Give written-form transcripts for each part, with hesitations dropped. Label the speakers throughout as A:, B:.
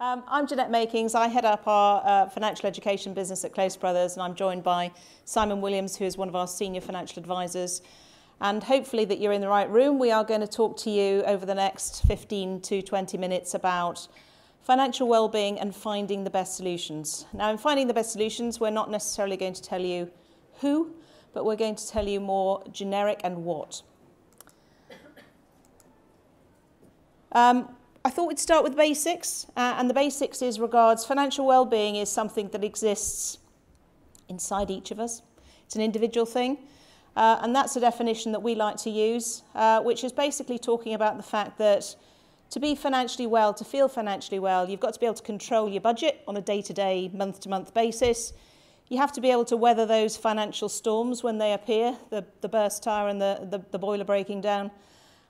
A: I'm Jeanette Makings. I head up our financial education business at Close Brothers, and I'm joined by Simon Williams, who is one of our senior financial advisors. And hopefully that you're in the right room. We are going to talk to you over the next 15 to 20 minutes about financial well-being and finding the best solutions. Now, in finding the best solutions, we're not necessarily going to tell you who, but we're going to tell you more generic and what. I thought we'd start with basics, and the basics is regards financial well-being is something that exists inside each of us. It's an individual thing, and that's a definition that we like to use, which is basically talking about the fact that to be financially well, to feel financially well, you've got to be able to control your budget on a day-to-day, month-to-month basis. You have to be able to weather those financial storms when they appear, the burst tire and the boiler breaking down.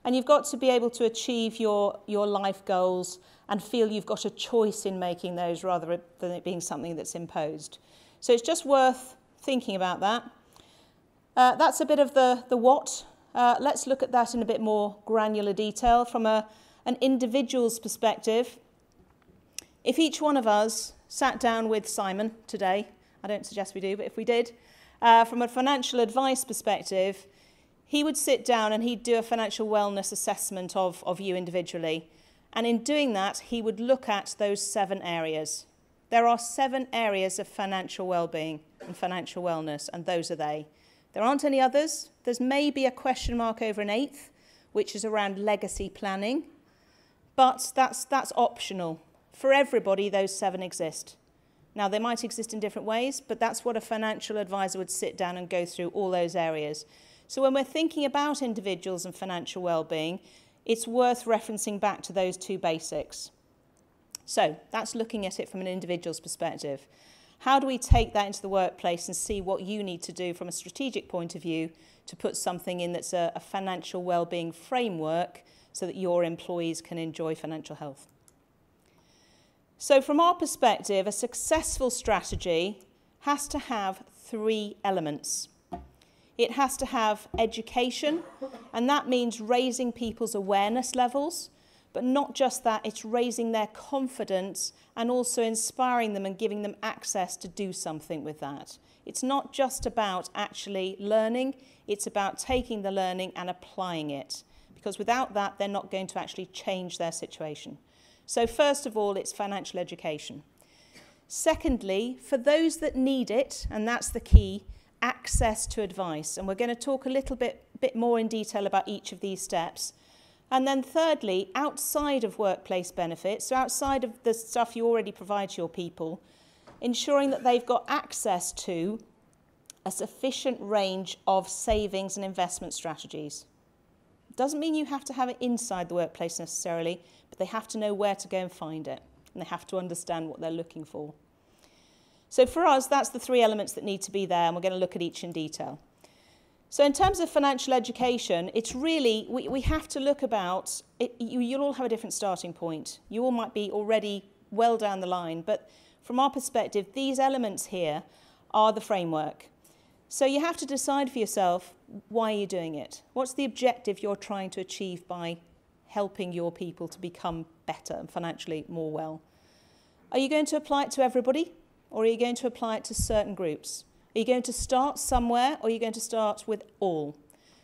A: And you've got to be able to achieve your life goals and feel you've got a choice in making those rather than it being something that's imposed. So it's just worth thinking about that. That's a bit of the what. Let's look at that in a bit more granular detail from an individual's perspective. If each one of us sat down with Simon today, I don't suggest we do, but if we did, from a financial advice perspective, he would sit down and he'd do a financial wellness assessment of you individually. And in doing that, he would look at those 7 areas. There are 7 areas of financial well-being and financial wellness, and those are they. There aren't any others. There's maybe a question mark over an 8th, which is around legacy planning. But that's optional. For everybody, those 7 exist. Now, they might exist in different ways, but that's what a financial advisor would sit down and go through all those areas. So when we're thinking about individuals and financial well-being, it's worth referencing back to those 2 basics. So that's looking at it from an individual's perspective. How do we take that into the workplace and see what you need to do from a strategic point of view to put something in that's a financial well-being framework so that your employees can enjoy financial health? So from our perspective, a successful strategy has to have 3 elements. It has to have education, and that means raising people's awareness levels, but not just that, it's raising their confidence and also inspiring them and giving them access to do something with that. It's not just about actually learning, it's about taking the learning and applying it, because without that, they're not going to actually change their situation. So first of all, it's financial education. Secondly, for those that need it, and that's the key, access to advice, and we're going to talk a little bit more in detail about each of these steps. And then thirdly, outside of workplace benefits, so outside of the stuff you already provide to your people, ensuring that they've got access to a sufficient range of savings and investment strategies. Doesn't mean you have to have it inside the workplace necessarily, but they have to know where to go and find it, and they have to understand what they're looking for. So for us, that's the 3 elements that need to be there, and we're going to look at each in detail. So in terms of financial education, it's really, we have to look about, you'll all have a different starting point. You all might be already well down the line, but from our perspective, these elements here are the framework. So you have to decide for yourself, why are you doing it? What's the objective you're trying to achieve by helping your people to become better and financially more well? Are you going to apply it to everybody? Or are you going to apply it to certain groups? Are you going to start somewhere, or are you going to start with all?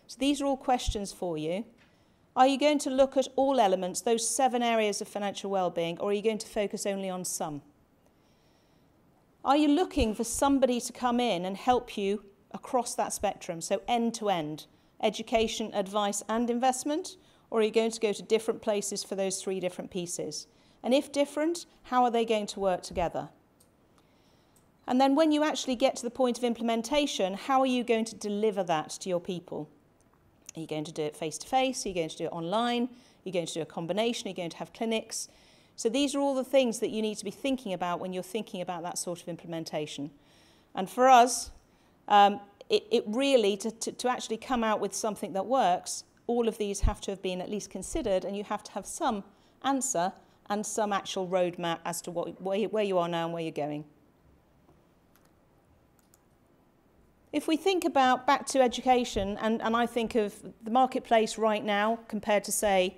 A: So these are all questions for you. Are you going to look at all elements, those 7 areas of financial well-being, or are you going to focus only on some? Are you looking for somebody to come in and help you across that spectrum, so end-to-end, education, advice, and investment? Or are you going to go to different places for those 3 different pieces? And if different, how are they going to work together? And then when you actually get to the point of implementation, how are you going to deliver that to your people? Are you going to do it face-to-face? Are you going to do it online? Are you going to do a combination? Are you going to have clinics? So these are all the things that you need to be thinking about when you're thinking about that sort of implementation. And for us, it really, to actually come out with something that works, all of these have to have been at least considered, and you have to have some answer and some actual roadmap as to where you are now and where you're going. If we think about back to education, and I think of the marketplace right now compared to, say,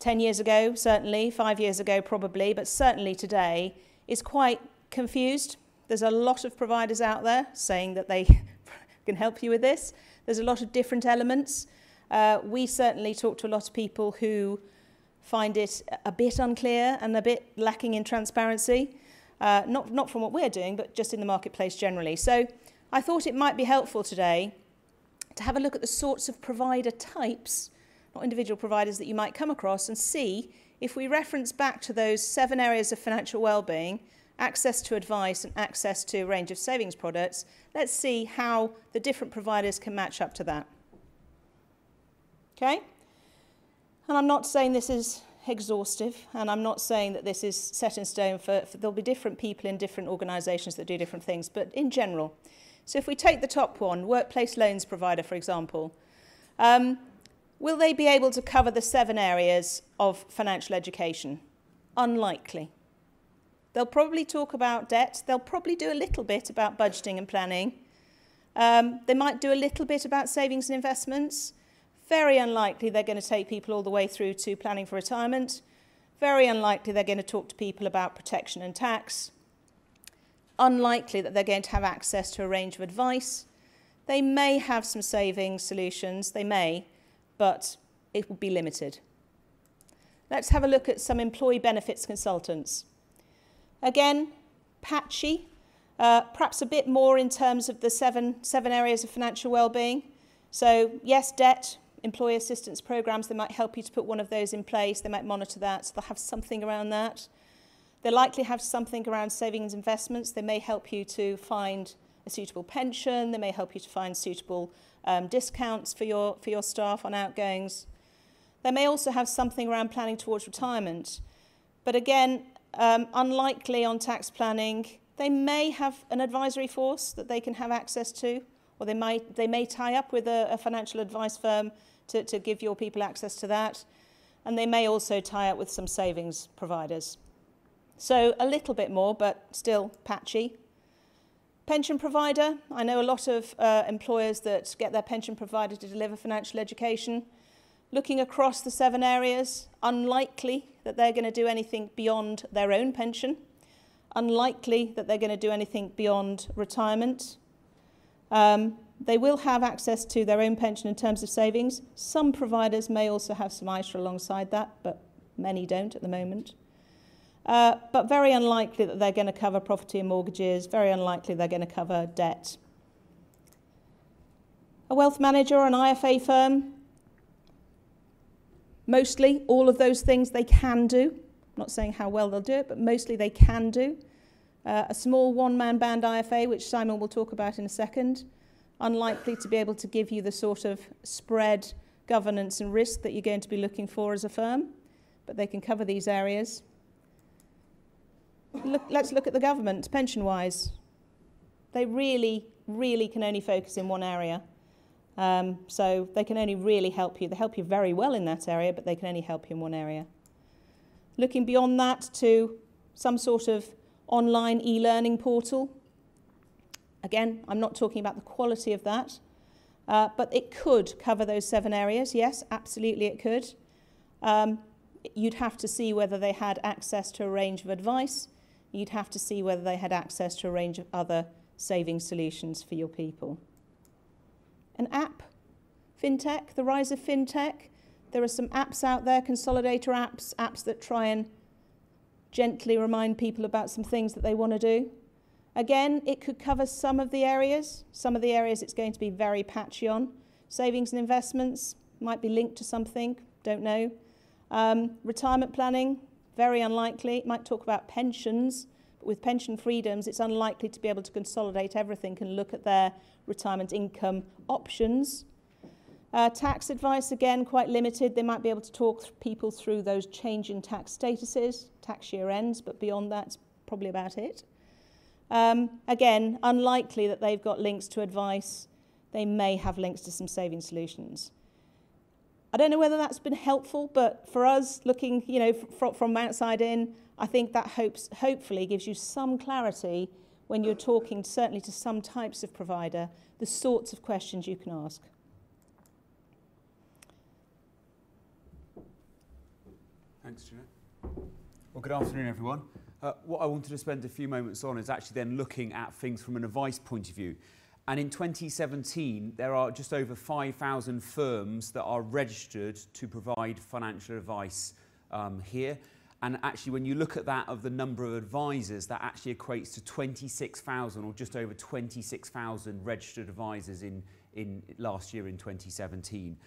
A: 10 years ago, certainly, 5 years ago probably, but certainly today, is quite confused. There's a lot of providers out there saying that they can help you with this. There's a lot of different elements. We certainly talk to a lot of people who find it a bit unclear and a bit lacking in transparency, not from what we're doing, but just in the marketplace generally. So I thought it might be helpful today to have a look at the sorts of provider types, not individual providers, that you might come across, and see if we reference back to those 7 areas of financial well-being, access to advice and access to a range of savings products, let's see how the different providers can match up to that. Okay? And I'm not saying this is exhaustive, and I'm not saying that this is set in stone for there'll be different people in different organisations that do different things, but in general. So if we take the top one, workplace loans provider, for example, will they be able to cover the 7 areas of financial education? Unlikely. They'll probably talk about debt. They'll probably do a little bit about budgeting and planning. They might do a little bit about savings and investments. Very unlikely they're going to take people all the way through to planning for retirement. Very unlikely they're going to talk to people about protection and tax. Unlikely that they're going to have access to a range of advice. They may have some savings solutions, they may, but it will be limited. Let's have a look at some employee benefits consultants. Again, patchy, perhaps a bit more in terms of the seven areas of financial well-being. So yes, debt, employee assistance programs, they might help you to put one of those in place. They might monitor that, so they'll have something around that. They'll likely have something around savings and investments. They may help you to find a suitable pension. They may help you to find suitable discounts for your staff on outgoings. They may also have something around planning towards retirement. But again, unlikely on tax planning. They may have an advisory force that they can have access to, or they may tie up with a financial advice firm to give your people access to that. And they may also tie up with some savings providers. So a little bit more, but still patchy. Pension provider. I know a lot of employers that get their pension provider to deliver financial education. Looking across the 7 areas, unlikely that they're going to do anything beyond their own pension. Unlikely that they're going to do anything beyond retirement. They will have access to their own pension in terms of savings. Some providers may also have some ISA alongside that, but many don't at the moment. But very unlikely that they're going to cover property and mortgages. Very unlikely they're going to cover debt. A wealth manager or an IFA firm. Mostly, all of those things they can do. I'm not saying how well they'll do it, but mostly they can do. A small one-man band IFA, which Simon will talk about in a second, unlikely to be able to give you the sort of spread, governance and risk that you're going to be looking for as a firm, but they can cover these areas. Let's look at the government, pension-wise. They really, really can only focus in one area. So they can only really help you. They help you very well in that area, but they can only help you in one area. Looking beyond that to some sort of online e-learning portal. Again, I'm not talking about the quality of that, but it could cover those 7 areas. Yes, absolutely it could. You'd have to see whether they had access to a range of advice. You'd have to see whether they had access to a range of other saving solutions for your people. An app, fintech, the rise of fintech. There are some apps out there, consolidator apps, apps that try and gently remind people about some things that they want to do. Again, it could cover some of the areas. Some of the areas it's going to be very patchy on. Savings and investments might be linked to something, don't know. Retirement planning, very unlikely. It might talk about pensions, but with pension freedoms, it's unlikely to be able to consolidate everything and look at their retirement income options. Tax advice, again, quite limited. They might be able to talk people through those change in tax statuses, tax year ends, but beyond that, it's probably about it. Again, unlikely that they've got links to advice. They may have links to some saving solutions. I don't know whether that's been helpful, but for us, looking, from outside in, I think that hopefully gives you some clarity when you're talking certainly to some types of provider, the sorts of questions you can ask.
B: Thanks, Jeanette. Well, good afternoon, everyone. What I wanted to spend a few moments on is actually then looking at things from an advice point of view. And in 2017, there are just over 5,000 firms that are registered to provide financial advice here. And actually, when you look at that of the number of advisors, that actually equates to 26,000 or just over 26,000 registered advisors in last year in 2017.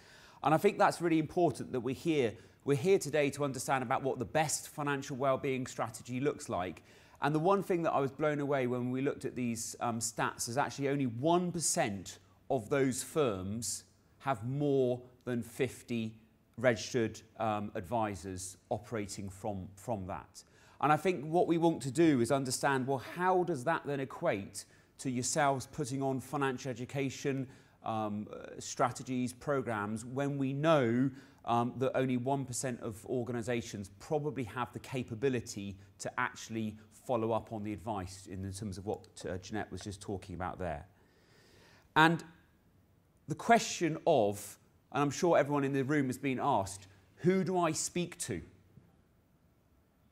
B: And I think that's really important that we're here today to understand about what the best financial wellbeing strategy looks like. And the one thing that I was blown away when we looked at these stats is actually only 1% of those firms have more than 50 registered advisors operating from that. And I think what we want to do is understand, well, how does that then equate to yourselves putting on financial education strategies, programs, when we know that only 1% of organisations probably have the capability to actually follow up on the advice in terms of what Jeanette was just talking about there. And the question of, and I'm sure everyone in the room has been asked, who do I speak to?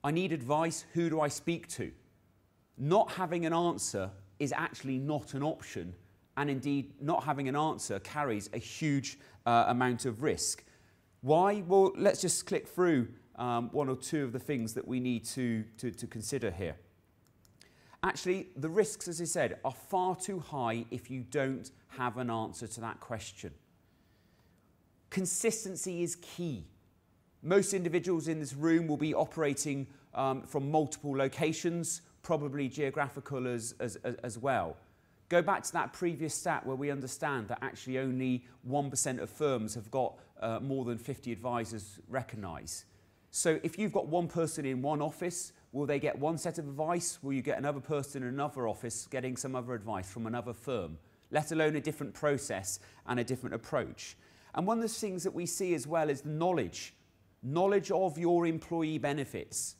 B: I need advice, who do I speak to? Not having an answer is actually not an option, and indeed not having an answer carries a huge amount of risk. Why? Well, let's just click through one or two of the things that we need to consider here. Actually, the risks, as I said, are far too high if you don't have an answer to that question. Consistency is key. Most individuals in this room will be operating from multiple locations, probably geographical as well. Go back to that previous stat where we understand that actually only 1% of firms have got more than 50 advisors recognised. So if you've got one person in one office, will they get one set of advice? Will you get another person in another office getting some other advice from another firm, let alone a different process and a different approach? And one of the things that we see as well is the knowledge of your employee benefits,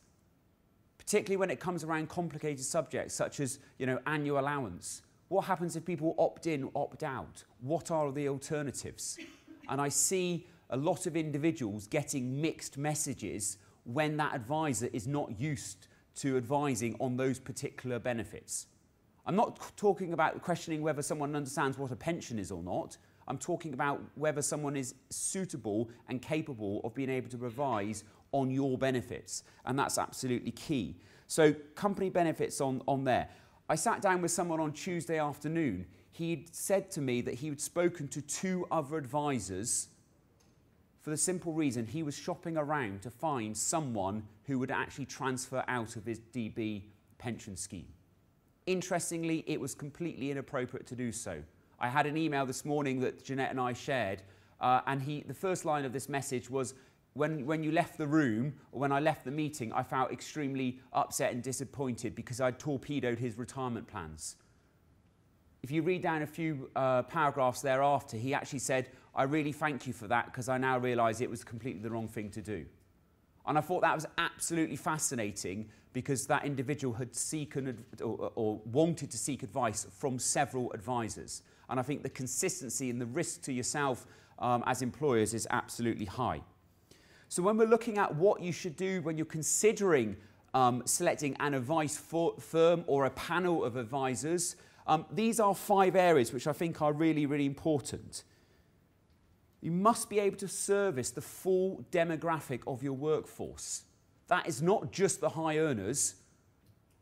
B: particularly when it comes around complicated subjects such as, annual allowance. What happens if people opt in, opt out? What are the alternatives? And I see a lot of individuals getting mixed messages when that advisor is not used to advising on those particular benefits. I'm not talking about questioning whether someone understands what a pension is or not. I'm talking about whether someone is suitable and capable of being able to advise on your benefits. And that's absolutely key. So company benefits on there. I sat down with someone on Tuesday afternoon. He'd said to me that he had spoken to 2 other advisors for the simple reason he was shopping around to find someone who would actually transfer out of his DB pension scheme. Interestingly, it was completely inappropriate to do so. I had an email this morning that Jeanette and I shared, and the first line of this message was, when you left the room, or when I left the meeting, I felt extremely upset and disappointed because I'd torpedoed his retirement plans. If you read down a few paragraphs thereafter, he actually said, I really thank you for that because I now realise it was completely the wrong thing to do. And I thought that was absolutely fascinating because that individual had or wanted to seek advice from several advisors. And I think the consistency and the risk to yourself as employers is absolutely high. So when we're looking at what you should do when you're considering selecting an advice firm or a panel of advisors, these are 5 areas which I think are really, really important. You must be able to service the full demographic of your workforce. That is not just the high earners,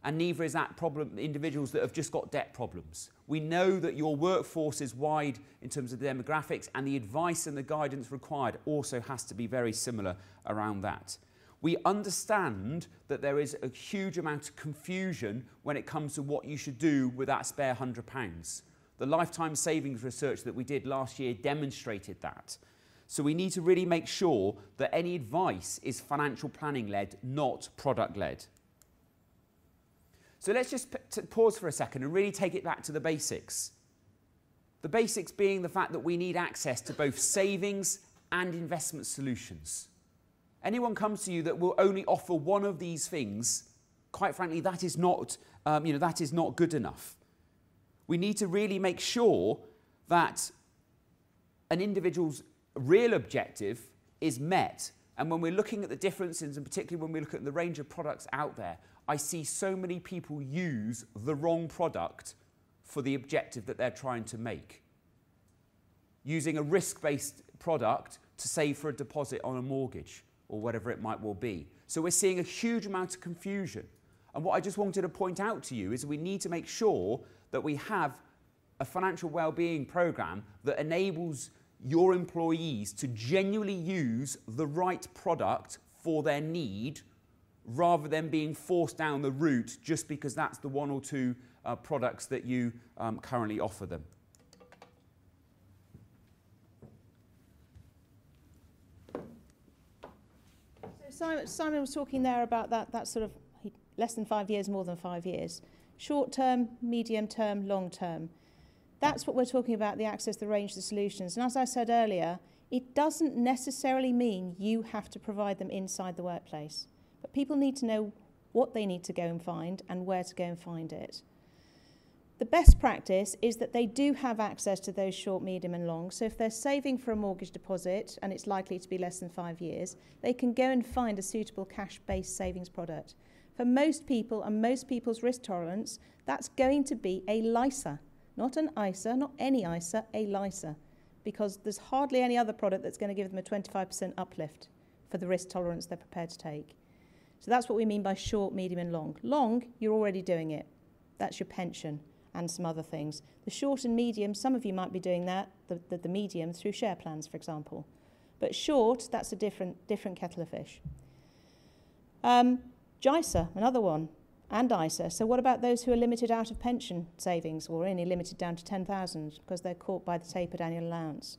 B: and neither is that individuals that have just got debt problems. We know that your workforce is wide in terms of the demographics, and the advice and the guidance required also has to be very similar around that. We understand that there is a huge amount of confusion when it comes to what you should do with that spare £100. The lifetime savings research that we did last year demonstrated that. So we need to really make sure that any advice is financial planning led, not product led. So let's just pause for a second and really take it back to the basics. The basics being the fact that we need access to both savings and investment solutions. Anyone comes to you that will only offer one of these things, quite frankly, that is not good enough. We need to really make sure that an individual's real objective is met And when we're looking at the differences, and particularly when we look at the range of products out there, I see so many people use the wrong product for the objective that they're trying to make. Using a risk-based product to save for a deposit on a mortgage or whatever it might well be. So we're seeing a huge amount of confusion. And what I just wanted to point out to you is we need to make sure that we have a financial well-being program that enables your employees to genuinely use the right product for their need, rather than being forced down the route just because that's the one or two products that you currently offer them.
A: So Simon was talking there about that sort of less than 5 years, more than 5 years. Short term, medium term, long term. That's what we're talking about, the access, the range, the solutions. And as I said earlier, it doesn't necessarily mean you have to provide them inside the workplace. But people need to know what they need to go and find and where to go and find it. The best practice is that they do have access to those short, medium and long. So if they're saving for a mortgage deposit and it's likely to be less than 5 years, they can go and find a suitable cash-based savings product. For most people and most people's risk tolerance, that's going to be a LISA. Not an ISA, not any ISA, a LISA, because there's hardly any other product that's going to give them a 25% uplift for the risk tolerance they're prepared to take. So that's what we mean by short, medium and long. Long, you're already doing it. That's your pension and some other things. The short and medium, some of you might be doing that, the medium, through share plans, for example. But short, that's a different kettle of fish. JISA, another one. And ISA. So what about those who are limited out of pension savings or only limited down to 10,000 because they're caught by the tapered annual allowance?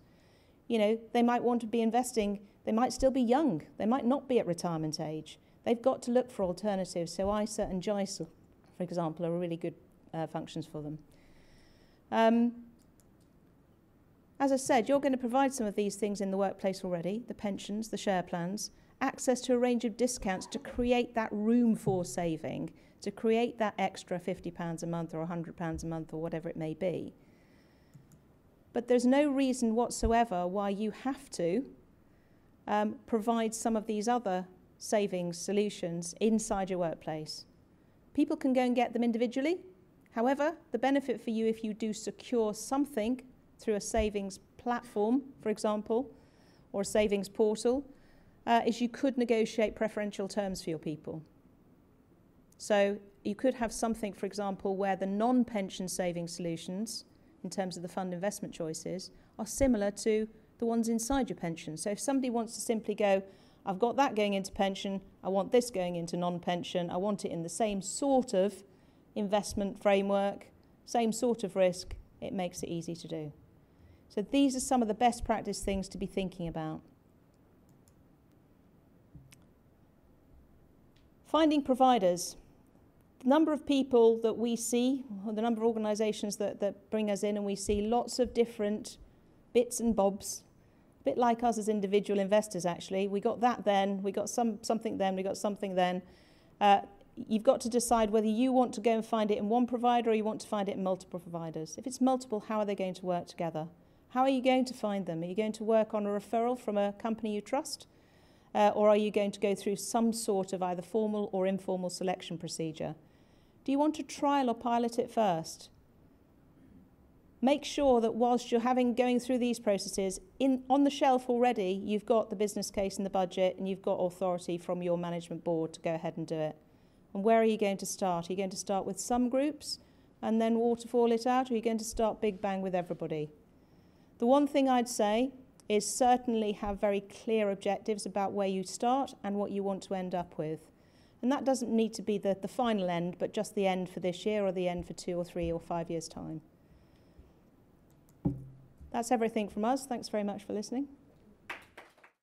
A: You know, they might want to be investing, they might still be young, they might not be at retirement age. They've got to look for alternatives. So ISA and JISA, for example, are really good functions for them. As I said, you're going to provide some of these things in the workplace already, the pensions, the share plans, access to a range of discounts to create that room for saving, to create that extra £50 a month or £100 a month or whatever it may be. But there's no reason whatsoever why you have to provide some of these other savings solutions inside your workplace. People can go and get them individually. However, the benefit for you if you do secure something through a savings platform, for example, or a savings portal, is you could negotiate preferential terms for your people. So you could have something, for example, where the non-pension saving solutions, in terms of the fund investment choices, are similar to the ones inside your pension. So if somebody wants to simply go, I've got that going into pension, I want this going into non-pension, I want it in the same sort of investment framework, same sort of risk, it makes it easy to do. So these are some of the best practice things to be thinking about. Finding providers. The number of people that we see, or the number of organisations that bring us in, and we see lots of different bits and bobs, a bit like us as individual investors actually. We got that then, we got something then, we got something then. You've got to decide whether you want to go and find it in one provider or you want to find it in multiple providers. If it's multiple, how are they going to work together? How are you going to find them? Are you going to work on a referral from a company you trust? Or are you going to go through some sort of either formal or informal selection procedure? Do you want to trial or pilot it first? Make sure that whilst you're going through these processes, on the shelf already, you've got the business case and the budget, and you've got authority from your management board to go ahead and do it. And where are you going to start? Are you going to start with some groups and then waterfall it out, or are you going to start big bang with everybody? The one thing I'd say is certainly have very clear objectives about where you start and what you want to end up with. And that doesn't need to be the final end, but just the end for this year or the end for 2 or 3 or 5 years' time. That's everything from us. Thanks very much for listening.